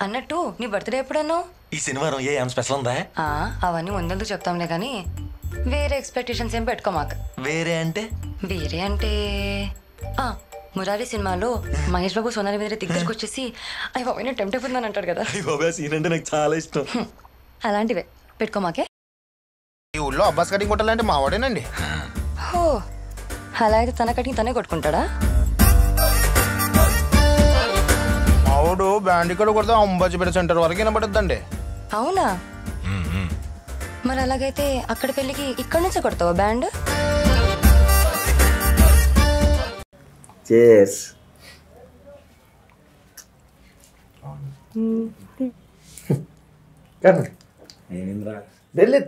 అన్నట్టు నీ బర్త్డే ఎప్పుడన్నావు? ఈ శనివారం ఏం స్పెషల్ ఉందా? అవన్నీ ముందెందుకు చెప్తాంలే కానీ వేరే ఎక్స్పెక్టేషన్స్ ఏం పెట్టుకోమాక. వేరే అంటే మురారి సినిమాలో మహేష్ బాబు సోనాలి మీద దగ్గరికి వచ్చేసి అయ్యి బాబు టెంప్ట్ అయిపోతుందని అంటాడు కదా. సీన్ అంటే నాకు చాలా ఇష్టం. అలాంటివే పెట్టుకోమాకే. ఈ ఊళ్ళో అబ్బాస్ కటింగ్ కొట్టాలంటే మా వాడేనండి. హో, అలా అయితే తన కటింగ్ తనే కొట్టుకుంటాడా? మావాడు బ్యాండ్ ఇక్కడ కొడితే అంబాజీపేట సెంటర్ వరకు వినపడుద్దండి. అవునా? మరి అలాగైతే అక్కడ పెళ్ళికి ఇక్కడ నుంచే కొడతావా బ్యాండ్? చేర్స్.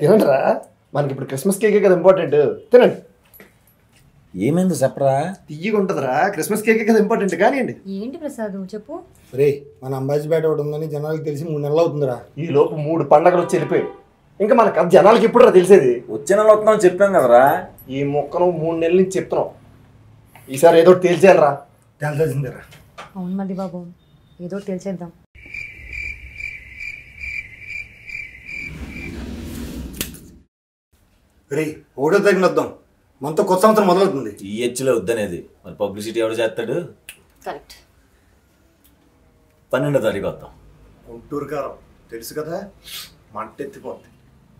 తినండిరా, మనకి ఇప్పుడు క్రిస్మస్ కేకే కదా ఇంపార్టెంట్. తినండి. ఏమైంది చెప్పరా? తీయగా ఉంటుందిరా, క్రిస్మస్ కేకే కదా ఇంపార్టెంట్. కానివ్వండి. ఏంటి ప్రసాద్ చెప్పు. రే, మన అంబాజీపేట ఒకటి ఉందని జనాలకు తెలిసి 3 నెలలు అవుతుందిరా. ఈ లోపు 3 పండగలు వచ్చి వెళ్ళిపోయి ఇంకా మనకు జనాలకి ఎప్పుడురా తెలిసేది? వచ్చే నెల వస్తున్నాం చెప్పాం కదరా. ఈ మొక్కను 3 నెలల నుంచి చెప్తున్నాం. ఈసారి ఏదో తేల్చేయాలరా. తెలిసిందిరా. అవును మళ్ళీ బాబు, ఏదో తెలిసేద్దాం. రే, 1వ తారీఖున వద్దాం. మనతో కొత్త సంవత్సరం మొదలవుతుంది. ఈ హెచ్లో వద్దనేది మరి పబ్లిసిటీ ఎవరు చేస్తాడు? కరెక్ట్. 12వ తారీఖు వద్దాం. గుంటూరు కారం తెలుసు కదా, మంట ఎత్తిపోద్ది.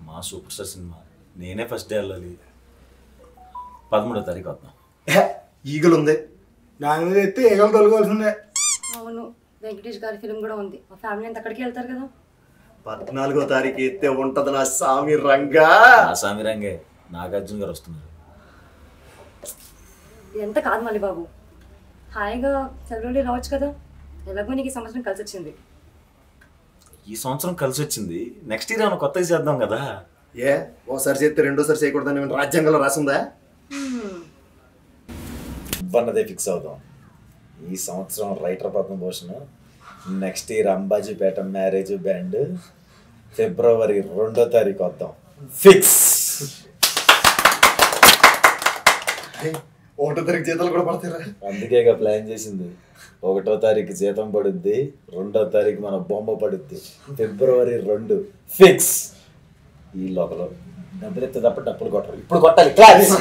మా సూపర్ స్టార్ సినిమా, నేనే ఫస్ట్ డే వెళ్ళాలి. 13వ తారీఖు వద్దాం. ఈగలు ఉంది. దాని మీద ఎత్తే ఏగలు తొలగాల్సిందే. అవును, వెంకటేష్ గారి ఫిల్మ్ కూడా ఉంది. మా ఫ్యామిలీ అంతా అక్కడికి వెళ్తారు కదా. 14వ తారీఖు ఎత్తే ఉంటది నా సామి రంగా. ఆ సామి రంగే నాగార్జున గారు వస్తున్నారు. ఇదంతా కాదు మళ్ళీ బాబు, హాయిగా సెలవులు రావచ్చు కదా. ఎలాగో నీకు ఈ సంవత్సరం కలిసి వచ్చింది. ఈ సంవత్సరం కలిసి వచ్చింది, నెక్స్ట్ ఇయర్ ఏమైనా కొత్తగా చేద్దాం కదా. ఓసారి చేస్తే రెండోసారి చేయకూడదని రాజ్యాంగంలో రాసిందా? అన్నదే ఫిక్స్ అవుదాం. ఈ సంవత్సరం writer Padmabhushan, next year Ambajipeta marriage band, ఫిబ్రవరి 2వ తారీఖు వద్దాం. ఫిక్స్. 1వ తారీఖు జీతాలు కూడా పడతారా? అందుకేగా ప్లాన్ చేసింది. 1వ తారీఖు జీతం పడుద్ది, 2వ తారీఖు మన బొమ్మ పడుద్ది. ఫిబ్రవరి 2 ఫిక్స్. ఈ లోపల డబ్బులు ఎత్తే తప్ప డబ్బులు కొట్టరు. ఇప్పుడు కొట్టాలి. క్లాస్.